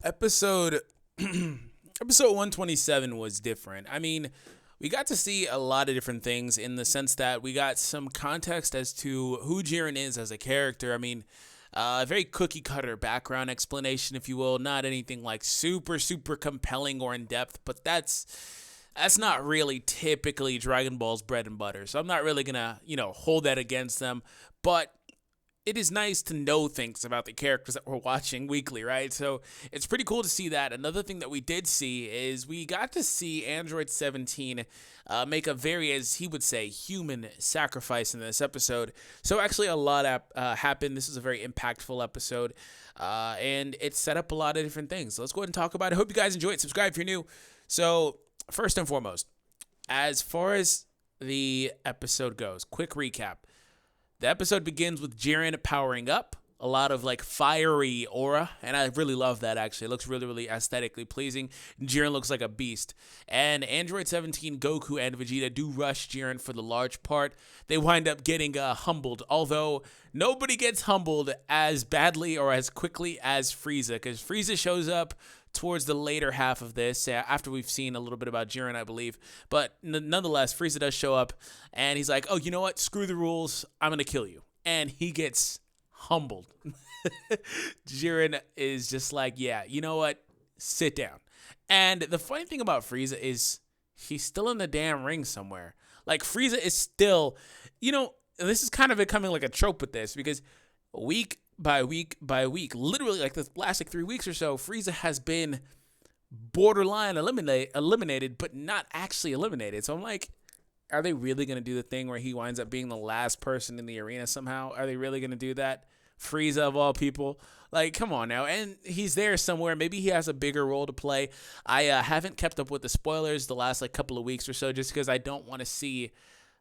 episode episode 127 was different. I mean, we got to see a lot of different things in the sense that we got some context as to who Jiren is as a character. I mean, a very cookie cutter background explanation, if you will, not anything like super compelling or in depth, but that's not really typically Dragon Ball's bread and butter. So I'm not really gonna, hold that against them. But it is nice to know things about the characters that we're watching weekly, right? So it's pretty cool to see that. Another thing that we did see is we got to see Android 17 make a very, as he would say, human sacrifice in this episode. So actually a lot happened. This is a very impactful episode, and it set up a lot of different things. So let's go ahead and talk about it. I hope you guys enjoy it. Subscribe if you're new. So first and foremost, as far as the episode goes, quick recap. The episode begins with Jiren powering up, a lot of like fiery aura, and I really love that actually. It looks really aesthetically pleasing. Jiren looks like a beast. And Android 17, Goku, and Vegeta do rush Jiren for the large part. They wind up getting humbled, although nobody gets humbled as badly or as quickly as Frieza, because Frieza shows up towards the later half of this, after we've seen a little bit about Jiren, I believe. But nonetheless, Frieza does show up, and he's like, oh, you know what? Screw the rules. I'm going to kill you. And he gets humbled. Jiren is just like, yeah, you know what? Sit down. And the funny thing about Frieza is he's still in the damn ring somewhere. Like, Frieza is still, this is kind of becoming like a trope with this, because week by week, literally like the last 3 weeks or so, Frieza has been borderline eliminated, but not actually eliminated. So I'm like, are they really going to do the thing where he winds up being the last person in the arena somehow? Are they really going to do that? Frieza of all people. Like, come on now. And he's there somewhere. Maybe he has a bigger role to play. I haven't kept up with the spoilers the last couple of weeks or so, just because I don't want to see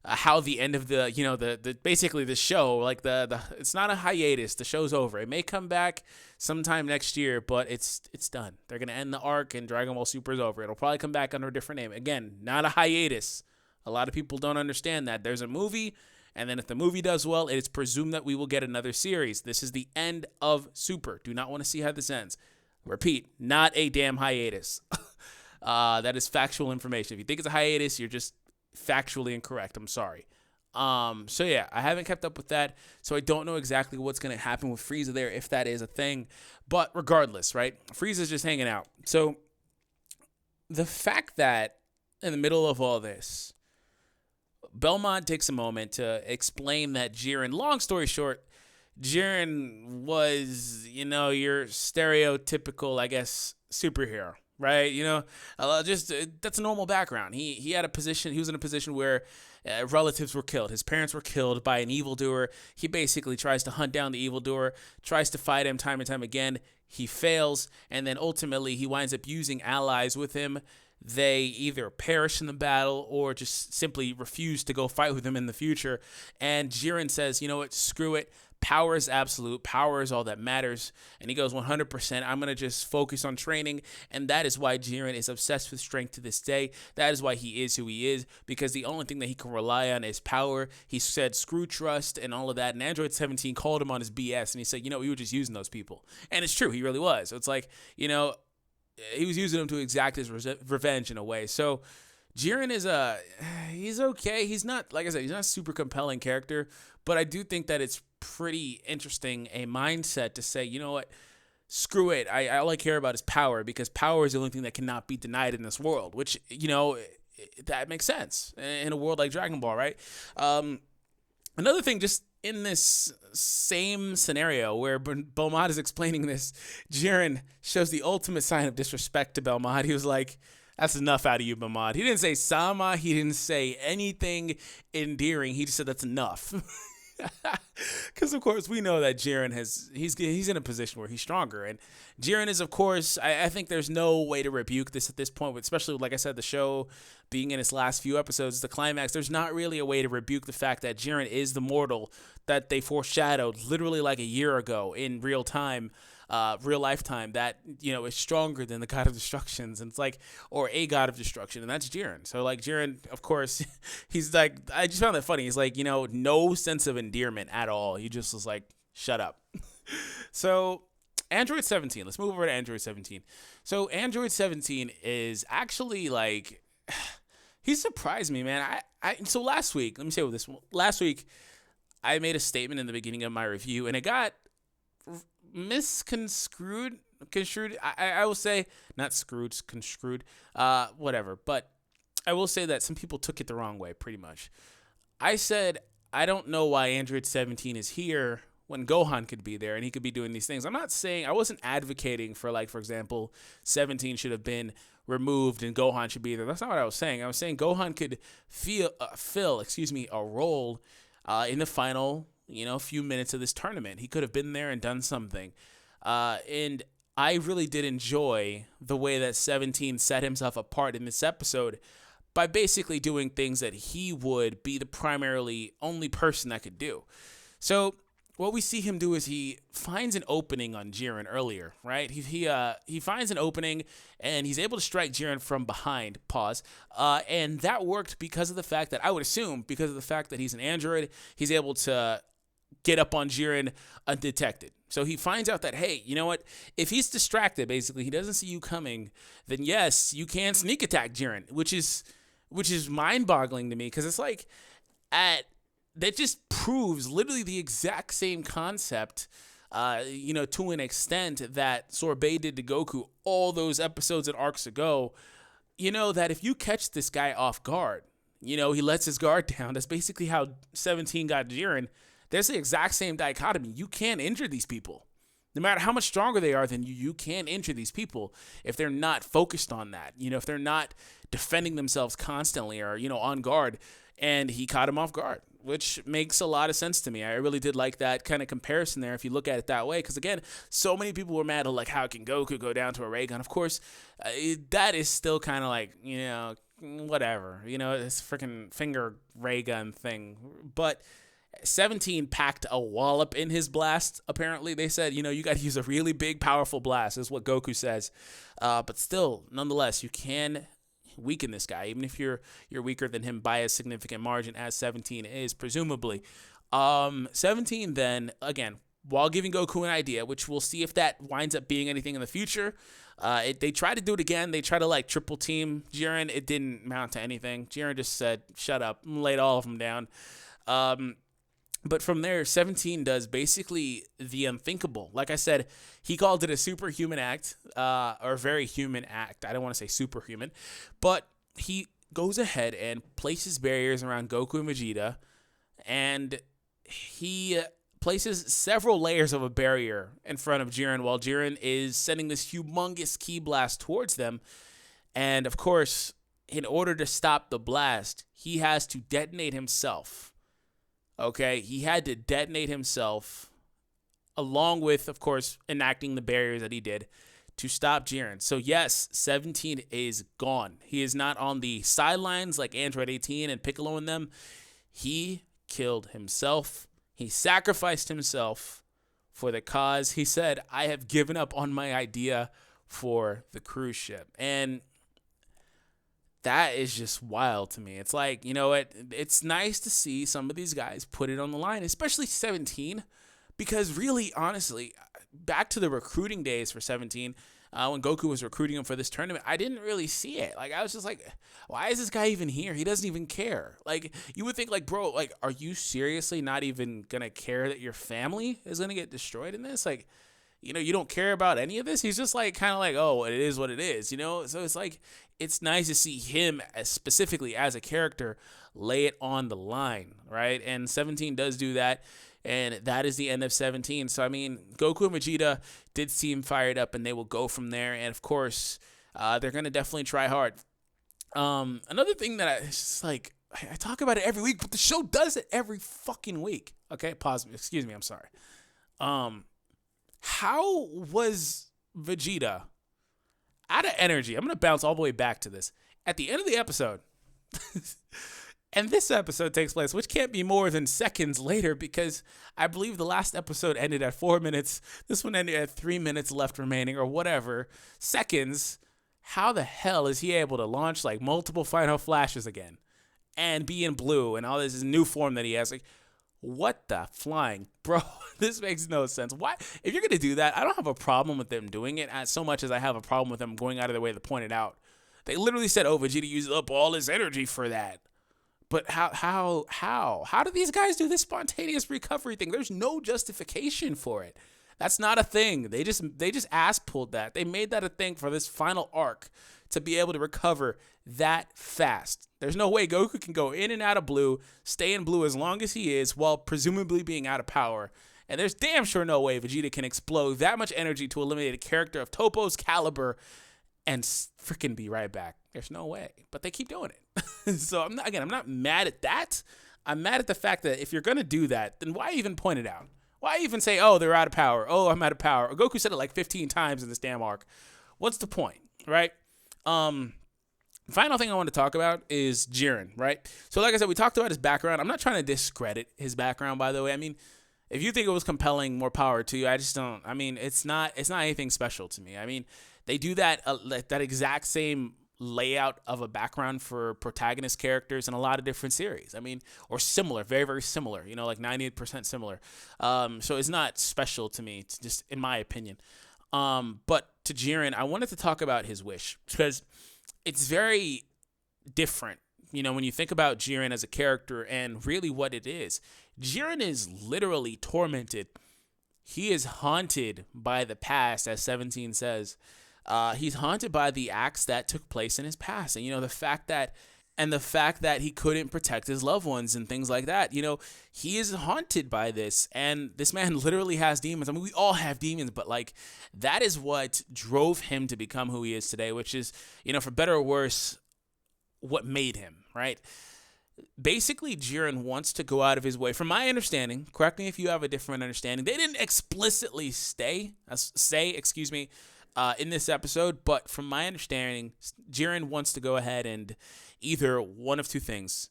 how the end of the basically the show, like the it's not a hiatus. The show's over. It may come back sometime next year, but it's done. They're gonna end the arc, and Dragon Ball Super is over. It'll probably come back under a different name. Again, not a hiatus. A lot of people don't understand that. There's a movie, and then if the movie does well, it is presumed that we will get another series. This is the end of Super. Do not want to see how this ends. Repeat, not a damn hiatus. That is factual information. If you think it's a hiatus, you're just factually incorrect. I'm sorry. So yeah, I haven't kept up with that, so I don't know exactly what's going to happen with Frieza there, if that is a thing. But regardless, right? Frieza's just hanging out. So the fact that in the middle of all this, Belmont takes a moment to explain that Jiren, long story short, Jiren was, your stereotypical, I guess, superhero. Right, that's a normal background. He had a position. He was in a position where relatives were killed. His parents were killed by an evildoer. He basically tries to hunt down the evildoer, tries to fight him time and time again. He fails, and then ultimately he winds up using allies with him. They either perish in the battle or just simply refuse to go fight with him in the future. And Jiren says, you know what, screw it. Power is absolute. Power is all that matters. And he goes 100%. I'm going to just focus on training. And that is why Jiren is obsessed with strength to this day. That is why he is who he is, because the only thing that he can rely on is power. He said, screw trust and all of that. And Android 17 called him on his BS. And he said, we were just using those people. And it's true. He really was. So it's like, he was using them to exact his revenge in a way. So Jiren is he's okay. He's not, like I said, he's not a super compelling character, but I do think that it's pretty interesting, a mindset to say, you know what, screw it. All I care about is power, because power is the only thing that cannot be denied in this world, which, that makes sense in a world like Dragon Ball, right? Another thing, just in this same scenario where Belmont is explaining this, Jiren shows the ultimate sign of disrespect to Belmont. He was like, that's enough out of you, Belmont. He didn't say Sama. He didn't say anything endearing. He just said that's enough. Because, of course, we know that Jiren he's in a position where he's stronger. And Jiren is, of course, I think there's no way to rebuke this at this point, especially, like I said, the show being in its last few episodes, the climax. There's not really a way to rebuke the fact that Jiren is the mortal that they foreshadowed literally like a year ago in real time. Real lifetime, that is stronger than the god of destructions, and it's like, or a god of destruction, and that's Jiren. So like Jiren, of course, he's like, I just found that funny. He's like, no sense of endearment at all. He just was like, shut up. So Android 17. Let's move over to Android 17. So Android 17 is actually like, he surprised me, man. So last week, let me say with this. Last week, I made a statement in the beginning of my review, and it got misconstrued. I will say, not screwed, construed, whatever. But I will say that some people took it the wrong way, pretty much. I said, I don't know why Android 17 is here when Gohan could be there and he could be doing these things. I'm not saying, I wasn't advocating for, like, for example, 17 should have been removed and Gohan should be there. That's not what I was saying. I was saying Gohan could fill a role in the final, few minutes of this tournament. He could have been there and done something. And I really did enjoy the way that 17 set himself apart in this episode by basically doing things that he would be the primarily only person that could do. So what we see him do is he finds an opening on Jiren earlier, right? He finds an opening and he's able to strike Jiren from behind. And that worked because of the fact that, I would assume, because of the fact that he's an android, he's able to get up on Jiren undetected. So he finds out that, hey, you know what? If he's distracted, basically, he doesn't see you coming, then yes, you can sneak attack Jiren, which is mind-boggling to me, because it's like, that just proves literally the exact same concept, to an extent that Sorbet did to Goku all those episodes and arcs ago. That if you catch this guy off guard, he lets his guard down. That's basically how 17 got Jiren. There's the exact same dichotomy. You can't injure these people. No matter how much stronger they are than you, you can't injure these people if they're not focused on that. If they're not defending themselves constantly or, on guard. And he caught him off guard, which makes a lot of sense to me. I really did like that kind of comparison there if you look at it that way. Because, again, so many people were mad at, like, how can Goku go down to a ray gun? Of course, that is still kind of like, whatever. This freaking finger ray gun thing. But 17 packed a wallop in his blast, apparently. They said, you got to use a really big, powerful blast, is what Goku says. But still, nonetheless, you can weaken this guy, even if you're weaker than him by a significant margin, as 17 is, presumably. 17 then, again, while giving Goku an idea, which we'll see if that winds up being anything in the future. They tried to do it again. They tried to, like, triple team Jiren. It didn't mount to anything. Jiren just said, shut up, and laid all of them down. But from there, 17 does basically the unthinkable. Like I said, he called it a superhuman act, or very human act. I don't want to say superhuman. But he goes ahead and places barriers around Goku and Vegeta. And he places several layers of a barrier in front of Jiren while Jiren is sending this humongous ki blast towards them. And, of course, in order to stop the blast, he has to detonate himself. Okay, he had to detonate himself, along with, of course, enacting the barriers that he did to stop Jiren. So yes, 17 is gone. He is not on the sidelines like Android 18 and Piccolo and them. He killed himself. He sacrificed himself for the cause. He said, I have given up on my idea for the cruise ship. And that is just wild to me. It's like, it's nice to see some of these guys put it on the line, especially 17, because really, honestly, back to the recruiting days for 17, when Goku was recruiting him for this tournament, I didn't really see it. Like, I was just like, why is this guy even here? He doesn't even care. Like, you would think, like, bro, like, are you seriously not even going to care that your family is going to get destroyed in this? Like, you don't care about any of this? He's just, like, kind of like, oh, it is what it is, So it's like, it's nice to see him specifically as a character lay it on the line, right? And 17 does do that, and that is the end of 17. So, I mean, Goku and Vegeta did seem fired up, and they will go from there. And, of course, they're going to definitely try hard. Another thing that it's just like, I talk about it every week, but the show does it every fucking week. Okay, pause. Excuse me, I'm sorry. How was Vegeta out of energy? I'm going to bounce all the way back to this. At the end of the episode, and this episode takes place, which can't be more than seconds later, because I believe the last episode ended at 4 minutes. This one ended at 3 minutes left remaining, or whatever. Seconds. How the hell is he able to launch, like, multiple final flashes again and be in blue and all this new form that he has? Like, What the flying, bro? This makes no sense. Why? If you're gonna do that, I don't have a problem with them doing it as so much as I have a problem with them going out of their way to point it out. They literally said, "Oh, Vegeta used up all his energy for that." But how do these guys do this spontaneous recovery thing? There's no justification for it. That's not a thing. They just ass pulled that. They made that a thing for this final arc to be able to recover that fast. There's no way Goku can go in and out of blue, stay in blue as long as he is, while presumably being out of power. And there's damn sure no way Vegeta can explode that much energy to eliminate a character of Toppo's caliber and freaking be right back. There's no way. But they keep doing it. So I'm not mad at that. I'm mad at the fact that if you're going to do that, then why even point it out? Why even say, oh, they're out of power? Oh, I'm out of power. Goku said it like 15 times in this damn arc. What's the point, right? Final thing I want to talk about is Jiren, right? So like I said, we talked about his background. I'm not trying to discredit his background, by the way. I mean, if you think it was compelling, more power to you. I just don't. I mean, it's not anything special to me. I mean, they do that exact same layout of a background for protagonist characters in a lot of different series. I mean, or similar, very, very similar, like 98% similar. So it's not special to me, it's just in my opinion. But to Jiren, I wanted to talk about his wish because it's very different. When you think about Jiren as a character and really what it is, Jiren is literally tormented. He is haunted by the past, as 17 says. He's haunted by the acts that took place in his past, and the fact that he couldn't protect his loved ones and things like that. He is haunted by this, and this man literally has demons. I mean, we all have demons, but that is what drove him to become who he is today, which is, for better or worse, what made him, right? Basically, Jiren wants to go out of his way. From my understanding, correct me if you have a different understanding, they didn't explicitly say, in this episode, but from my understanding, Jiren wants to go ahead and either one of two things: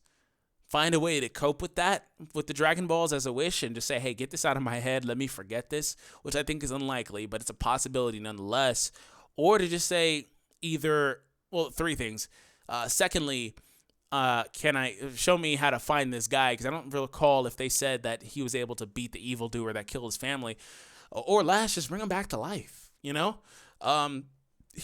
find a way to cope with that, with the Dragon Balls as a wish, and just say, hey, get this out of my head, let me forget this, which I think is unlikely, but it's a possibility nonetheless. Or to just say three things. Secondly, show me how to find this guy, because I don't recall if they said that he was able to beat the evildoer that killed his family. Or last, just bring him back to life, He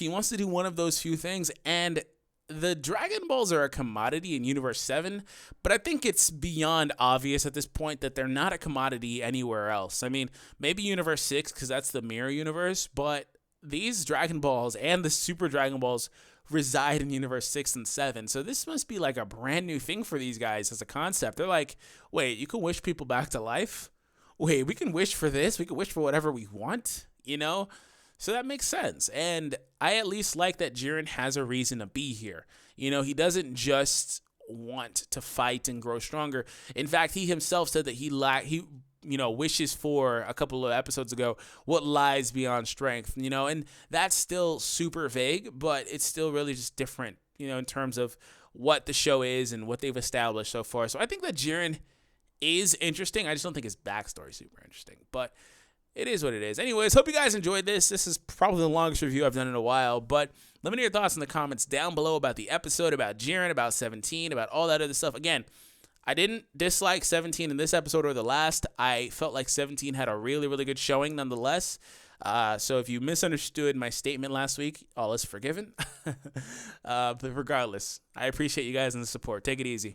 wants to do one of those few things, and the Dragon Balls are a commodity in Universe 7, but I think it's beyond obvious at this point that they're not a commodity anywhere else. I mean, maybe Universe 6, because that's the mirror universe, but these Dragon Balls and the Super Dragon Balls reside in Universe 6 and 7, so this must be like a brand new thing for these guys as a concept. They're like, wait, you can wish people back to life? Wait, we can wish for this? We can wish for whatever we want, So that makes sense, and I at least like that Jiren has a reason to be here. He doesn't just want to fight and grow stronger. In fact, he himself said that he wishes for, a couple of episodes ago, what lies beyond strength, and that's still super vague, but it's still really just different, in terms of what the show is and what they've established so far. So I think that Jiren is interesting. I just don't think his backstory is super interesting, but it is what it is. Anyways, hope you guys enjoyed this. This is probably the longest review I've done in a while, but let me know your thoughts in the comments down below about the episode, about Jiren, about 17, about all that other stuff. Again, I didn't dislike 17 in this episode or the last. I felt like 17 had a really, really good showing nonetheless. So if you misunderstood my statement last week, all is forgiven. But regardless, I appreciate you guys and the support. Take it easy.